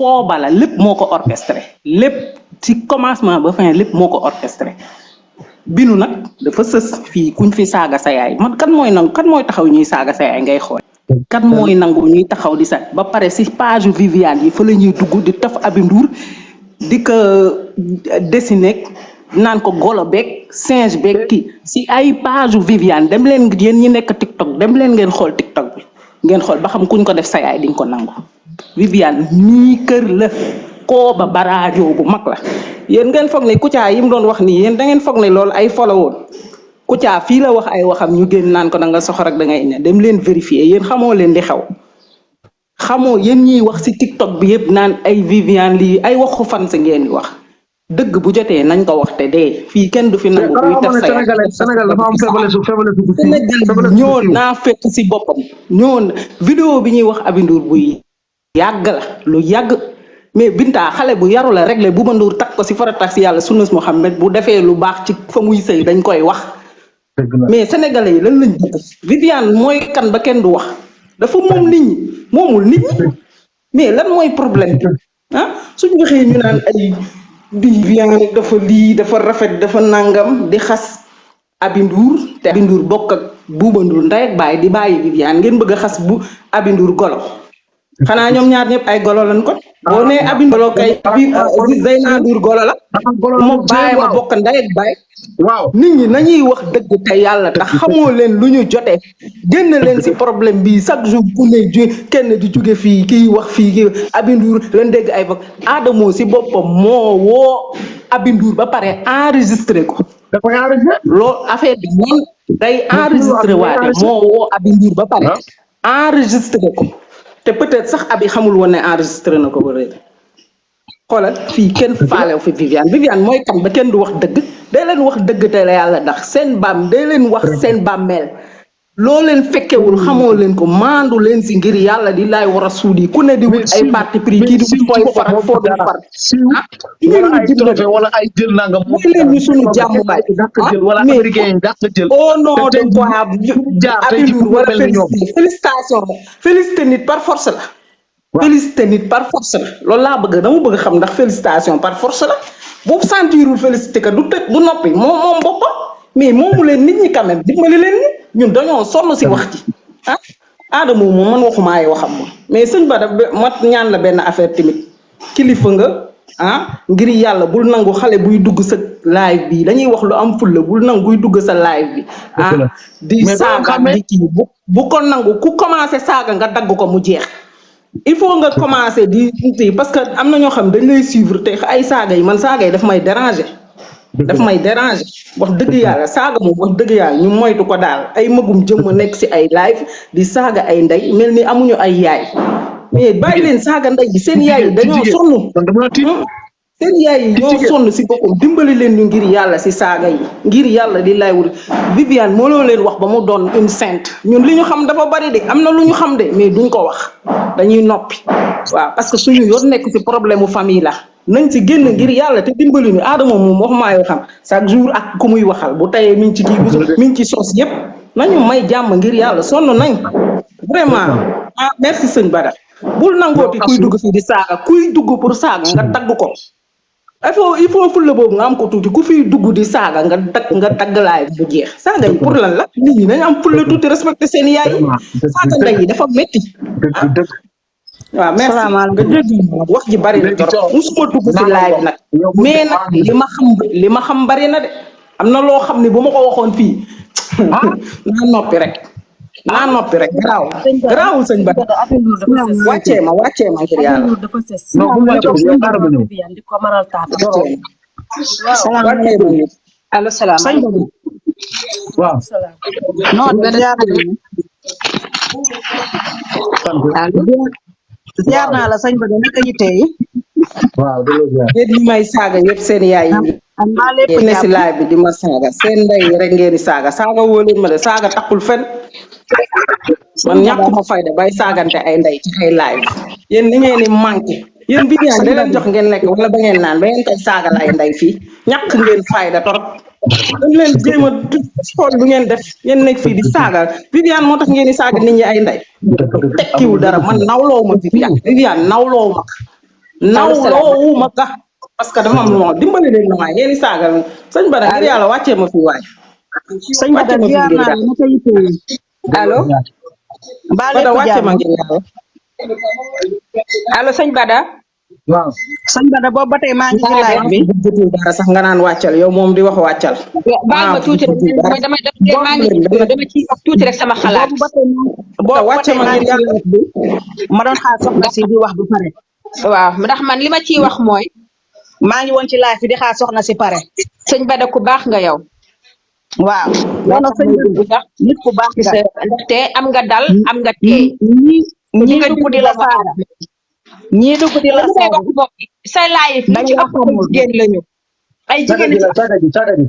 fooba la lépp moo ko orchestré lépp ci commencement ba fin lépp moo ko orchestré binu nag dafa sës fii kuñ fi saaga sa yaay man kan mooy taxaw ñuy saaga sa yaay ngay xool kan mooy nangu ñuy taxaw di sax ba pare si page Viviane yi fa la ñuy dugg di taf Aby Ndour di ko dessiné naan ko golo beeg singe beeg kii si ay page Viviane dem leen yéen ñi nekk TikTok dem leen ngeen xool TikTok bi ngeen xool ba xam kuñ ko def sa yaay di nga ko nangu Viviane nii kër la kooba baraajo bu mag la yéen ngeen foog ne Kouthia yi mu doon wax nii yéen da ngeen foog ne loolu ay folo woon Kouthia fii la wax ay waxam ñu génn naan ko da nga soxor ak da ngay ne dem leen vérifier yéen xamoo leen di xew xamoo yéen ñiy wax si TikTok bi yëpp naan ay Viviane lii ay waxu fan sa ngeen di wax dëgg bu jotee nañ ko wax te dee fii kenn du fi nangu kuy def sa Sénégal dafa am faiblesse Sénégal ñoo naa fekk si boppam ñoo vidéo bi ñuy wax Aby Ndour buy yàgg la lu yàgg mais Binta xale bu yaru la réglé bu ma Ndour takk ko si farata si yàlla sunnas Muhammad bu defee lu baax ci fa muy sëy dañ koy wax mais sénégalais yi lan lañ bëgg Viviane mooy kan ba kenn du wax dafa moom nit ñi moomul nit ñi mais lan mooy problème bi suñu waxee ñu naan ay Viviane dafa lii dafa rafet dafa nangam di xas Aby Ndour te Aby Ndour bokk ak Bouba Ndour ndey ak baay di bàyyi Viviane ngeen bëgg a xas bu Aby Ndour golo xanaa ñoom ñaar ñëpp ay golo lañ ko boo nee Aby Ndour kay Zeyna Ndour golo la moo bàyyi ma bokk ndey ak baay waaw nit ñi nañuy wax dëgg te yàlla tax xamoo leen lu ñu jotee génn leen si problème bi chaque jour ku ne kenn di jóge fii kii wax fii kii Aby Ndour leen dégg ay bokk Adamo si boppam moo woo Aby Ndour ba pare enregistré ko loolu affaire bi moom day enregistré waate moo woo Aby Ndour ba pare enregistré ko te peut-être sax Aby xamul woon ne enregistré na ko ba léegi xoolal fii kenn faalew fi Viviane mooy kan ba kenn du wax dëgg day leen wax dëgg te la yàlla ndax seen baam day leen wax seen bàmmeel loo leen fekkewul xamoo leen ko maandu leen si ngir yàlla di laay war a suudi ku ne di wut ay parti pris kii di wut fooy far ak foo dul far wala ay jël nangam mooy leen ñu sunu jàmm baay mais au nom de quoi Aby Ndour wala félicité nit par force la félicité nit par force la loolu laa bëgg dama bëgg xam ndax félicitation par force la boobu sentirul félicité ka du tëj du noppi moom boppam mais moomu leen nit ñi quand même dimbali leen ñun dañoo sonn si wax ji Adamo moom man waxuma ay waxam moom mais sëñ Bada mat ñaan la benn affaire tamit kilifa nga ngir yàlla bul nangu xale buy dugg sa live bi dañuy wax lu am fulla bul nangu buy dugg sa live bi di saaga di kii bu ko nangu ku commencé saaga nga dagg ko mu jeex il faut nga commencer di parce que am na ñoo xam dañ lay suivre te ay saaga yi man saaga yi daf may déranger wax dëgg yàlla saaga moom wax dëgg yàlla ñu moytu ko daal ay magum jëmm nekk si ay live di saaga ay ndey mel ni amuñu ay yaay mais bàyyi leen saaga ndey bi seen yaay yi dañoo sonn seen yaay yi ñoo sonn si boppam dimbali leen ñu ngir yàlla si saaga yi ngir yàlla di lay wut Viviane moo loo leen wax ba mu doon une sainte ñun li ñu xam dafa bari de am na lu ñu xam de mais duñ ko wax dañuy noppi waaw parce que suñu yoon nekk si problème mu famille la nañ si génn ngir yàlla te dimbali ñu Adamo moom waxumaa yoo xam chaque jour ak ku muy waxal bu tayee mi ngi ci kii mi ngi ci sos yëpp nañu may jàmm ngir yàlla sonn nañ vraiment merci sëñ Bada bul nangooti kuy dugg fii di saaga kuy dugg pour saaga nga dagg ko il faut fulla boobu nga am ko tuuti ku fiy dugg di saaga nga dagg laay bu jeex saaga yi pour lan la nit ñi dañu am fulla tuuti respecté seen yaay yi saaga ndey yi dafa métti waaw merci nga dégg wax ji bari na trop musuma dugg si live nag mais nag li ma xam bari na de am na loo xam ne bu ma ko waxoon fii naa noppi rek garaawul sëñ Ba wàccee ma ngir yàlla allo salaam waaw ziar naa la sëñ Ba naka yitte yi waaw yéen ñi may saaga yëpp seen yaay yi ne si laay bi di ma saaga seen ndey rek ngeen di saaga woo leen ma de saaga taxul fen man ñàkkuma fayda bay saagante ay ndey ci ay laay bi yéen ni ngeen di manqué yéen Viviane da leen jox ngeen lekk wala ba ngeen naan ba ngeen koy saagal ay ndey fii ñàkk ngeen fayda torop dañ leen jéem a xool lu ngeen def ngeen nekk fii di saaga Viviane moo tax ngeen di saaga nit ñi ay ndey tekkiwul dara man nawloo ma Viviane nawloo ma nawloo ma ka parce que dama mo dimbali leen na waay yéen saagal sëñ Bada ngir yàlla wàccee ma fi waay sëñ Bada wàcce ma fi ziar ngir naa la yàlla naka yitte yi allo mbaa Bada lépp wàcce jàmm ma ngir yàlla allo sëñ Bada waaw sëñ Bada boobu ba tey maa ngi ci ah live bi budgetul dara sax nga naan wàccal yow moom di wax wàccal baal ma tuuti rek budgetul dara maa ngi dama ciy wax tuuti rek sama xalaat. Bada boobu ba wàcce tey ma maa ngir ngi ci yàlla live bi ma doon xaar soxna si di wax bu pare waaw ndax man li ma ciy wax mooy maa ngi woon ci live bi di xaar soxna si pare sëñ Bada ku baax nga yow. waaw moo non tax sëñ may Bada dugg sax nit ku baax nga ndaxte am nga dal am nga teey. ñii nga dugg di la saaga ñii dugg di la li may saaga wax moom sa live dañ li ci la ëpp ay xamul jigéen lañu. ay jigéen ci caga ji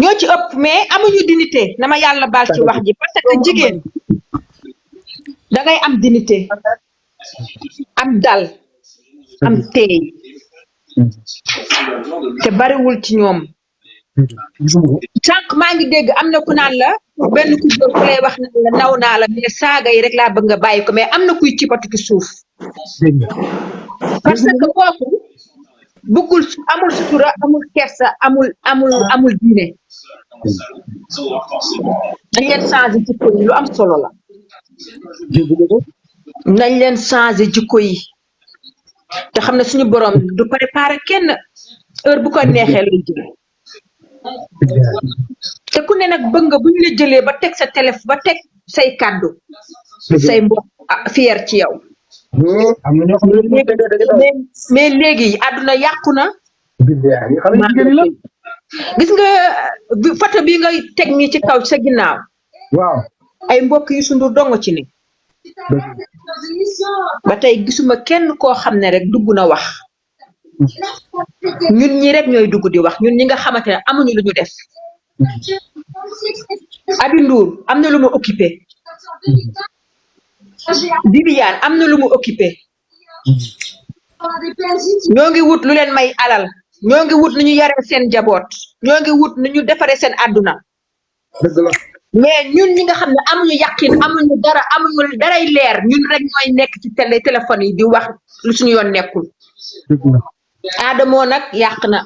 ñoo ci ëpp mais amuñu dignité na ma yàlla baal ci wax ji parce que jigéen dangay am dignité am dal am teey te bariwul ci ñoom. sànq maa ngi dégg am na ku naan la benn ku góor ku lay wax ne la naw naa la mais saaga yi rek laa bëgg nga bàyyi ko mais am na kuy cipatu ci suuf parce que kooku bëggul amul sutura amul kersa amul diine nañ leen changé jikko yi lu am solo la nañ leen changé jikko yi te xam ne suñu borom du préparé kenn heure bu ko neexee lay jël te ku ne nag bëgg nga bu ñu la jëlee ba teg sa téléphone ba teg say kàddu say mbokk fier ci yow am na ñoo xam ne mais léegi àdduna yàqu na gis nga photo bi nga teg nii ci kaw sa ginnaaw waaw ay mbokk yu sundur dong ci ni ba tey gisuma kenn koo xam ne rek dugg na wax ñun ñi rek ñooy dugg di wax ñun ñi nga xamante ne amuñu lu ñu def Aby Ndour am na lu mu occupé Viviane am na lu mu occupé ñoo ngi wut lu leen may alal ñoo ngi wut nu ñu yaree seen jaboot ñoo ngi wut nu ñu defaree seen àdduna mais ñun ñi nga xam ne amuñu yàqin amuñu daray leer ñun rek ñooy nekk ci téléphone yi di wax lu suñu yoon nekkul Adamo nag yàq na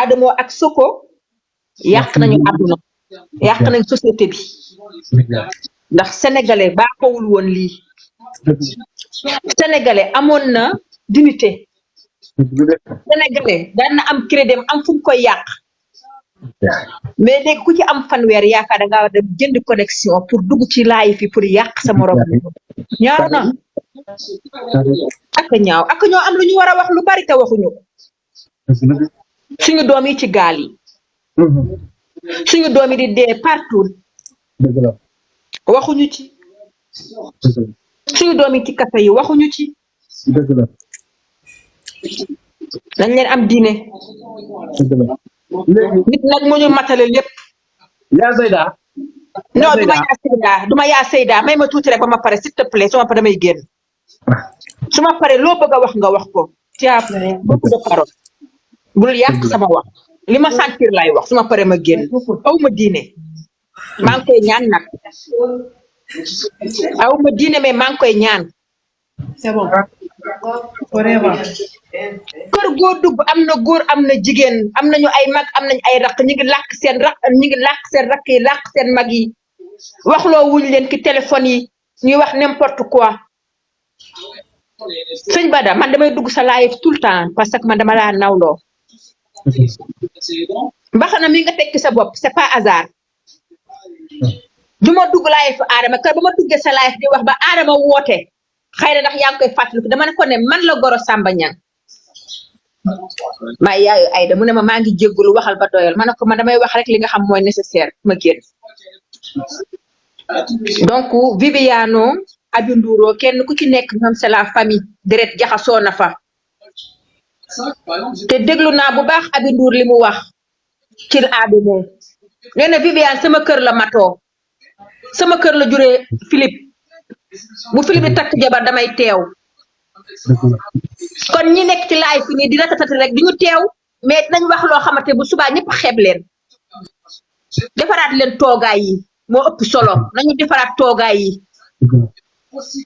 Adamo ak Soko yàq nañu àdduna yàq nañ société bi ndax sénégalais baaxawul woon lii sénégalais amoon na dignité sénégalais daan na am crédit am fu mu koy yàq mais léegi ku ci am fanweer yaakaar da ngaa war dem jënd connexion pour dugg ci laay fi pour yàq sa morom ñaaw na ak ñaaw ak ñoo am lu ñu war a wax lu bari te waxuñu suñu doom yi ci gaal yi suñu doom yi di dee partout waxuñu ci suñu doom yi ci kafe yi waxuñu ci dañ leen am diine nit nag mu ñu matale lépp yaa Seyda non duma yaa Seyda may ma tuuti rek ba ma pare s'il te plaît su ma pare damay génn su ma pare loo bëgg a wax nga wax ko tu as beaucoup de parole bul yàq sama wax li ma sentir lay wax su ma pare ma génn aw ma diine maa ngi koy ñaan nag aw ma diine mais maa ngi koy ñaan c'est bon kër goo dugg am na góor am na jigéen am nañu ay mag am nañu ay raq ñi ngi làkk seen rakk yi làkk seen mag yi waxloo wuñ leen ki téléphone yi ñuy wax n'importe quoi sëñ Bada man damay dugg sa live tout le temps parce que man dama laa nawloo mbaxana mi nga tekki sa bopp c'est pas hasard du ma dugg live Adama kër ba ma duggee sa live di wax ba Adama woote xëy na ndax yaa ngi koy fàttaliku dama ne ko ne man la Goro Samba Niang maa yaayu Ayda mu ne ma maa ngi jéggulu waxal ba doyal ma ne ko man damay wax rek li nga xam mooy nécessaire ma génn donc Viviane Aby Ndour kenn ku ci nekk ñoom c'est la famille deret jaxasoo na fa te déglu naa bu baax Aby Ndour li mu wax ci Adamo nee na Viviane sama kër la matoo sama kër la juree Philippe bu Philippe di takk jabar damay teew kon ñi nekk ci laay fi nii di ratatati rek di ñu teew mais dinañ wax loo xamante bu subaa ñëpp xeeb leen defaraat leen toogaay yi moo ëpp solo nañu defaraat toogaay yi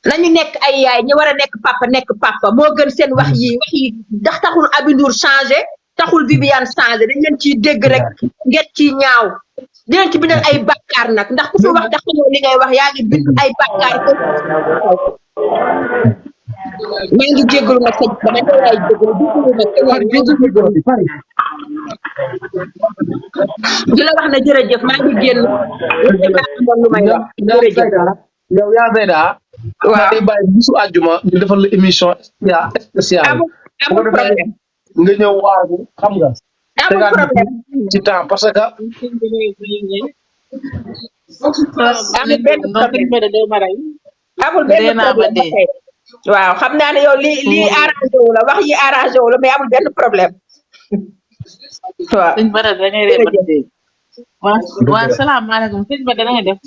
nañu nekk ay yaay ñu war a nekk papa moo gën seen wax yi ndax taxul Aby Ndour changé taxul Viviane changé dañ leen ciy dégg rek ngeen ciy ñaaw di leen ci bindal ay bàkkaar nag ndax ku fi wax ndax xamoo li ngay wax yaa ngi bind ay bàkkaar ko maa ngi jégalu nag sëñ dama ne yaay jégalu di la wax na jërëjëf maa ngi génn maa amoon lu may wax jërëjëf yow yaa Zeyda waaw day bàyyi bisu àjjuma ñu defal la émission spéciale amul problème nga ñëw waagu xam nga amul problème ci temps parce que amul benn problème amul benn problème waaw xam naa ne yow lii arrangé wu la wax yi arrangé wu la mais amul benn problème waaw sëñ Bada da ngay ree ba dee waa salaamaaleykum sëñ Bada da nga def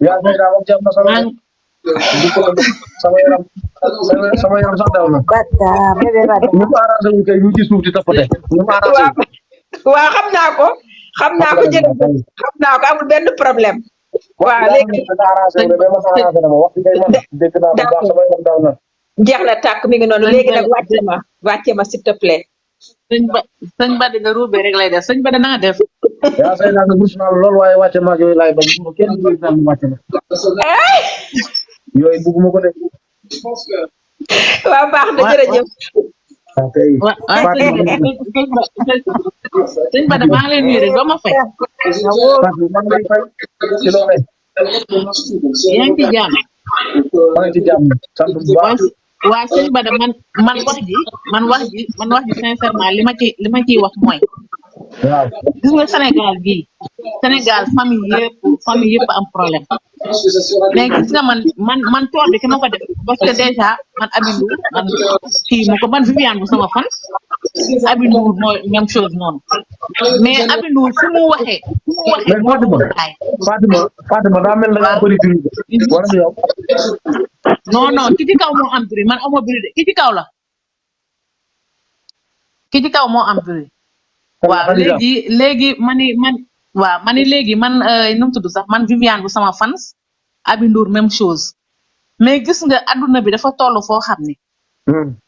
yaa Zeyda wax jàmm na sama yaram sax daw na ñu ko arrangé wu kay ñu ci suuf di tapote ñu ko arrangé waaw xam naa ko jërëjëf xam naa ko amul benn problème waaw léegi jeex na tàkk mi ngi noonu léegi nag wàcce ma s'il te plaît sëñ Bada nga ruubee rek lay def sëñ Bada na nga def yaa say naa nga gis naa loolu waaye wàcce ma yooyu laay bañ bu kenn du naan wàcce ma yooyu bugguma ko def waaw baax na jërëjëf sëñ Bada maa ngi lay nuyu rek doo ma fay yaa ngi ci jàmm maa ngi ci jàmm sant bu baax waa sëñ Bada man wax ji sincèrement li ma ciy wax mooy waaw gis nga Sénégal famille yëpp am problème léegi gis nga man tool bi ki ma ko def parce que déjà man Aby Ndour man kii mu ko man Viviane bu sama fan Aby Ndour mooy même chose noonu mais Aby Ndour fu mu waxee Fatima daa mel na nga bëri tur wala yow non ki ci kaw moo am bruit man amoo bruit de ki ci kaw la ki ci kaw moo am bruit waaw léegi man léegi man nu mu tudd sax man Viviane bu sama fans Aby Ndour même chose mais gis nga adduna bi dafa toll foo xam ne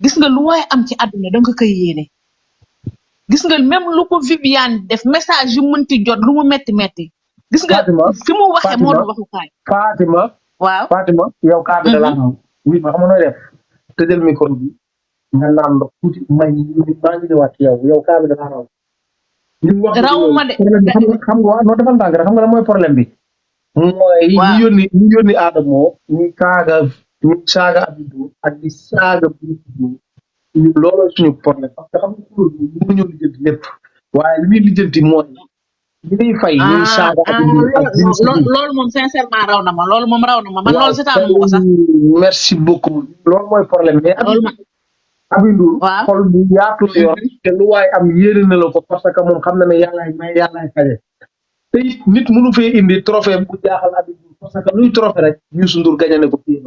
gis nga lu waaye am ci adduna da nga koy yéene gis nga même lu ko Viviane def message yu mënti jot lu mu metti gis nga fi mu waxee moo doon waxukaay Fatima yow kaa bi da laa naw oui ma xam nooy def tëjal micro bi nga naan ndox tuuti maa ngi ñëwaat ci yow kaa bi da laa naw rawuma de xam nga noo defal ndànk rek xam nga lan mooy problème bi mooy ñu yónni Adamo ñu saaga Aby Ndour ak di saaga loolu suñu problème parce que xam nga kuréel bi mu ñëw lijjanti lépp waaye li muy lijjanti mooy li muy fay ñuy saaga Aby Ndour loolu moom sincèrement raw na ma man loolu seetaan ko sax merci beaucoup loolu mooy problème mais Aby Ndour xol bu yaatu la yor te lu waay am yéene na la ko parce que moom xam na ne yàllaay may yàllaay faje te it nit mënu fee indi trophée bu jaaxal Aby Ndour parce que luy trophée rek Youssou Ndour gañe na ko fii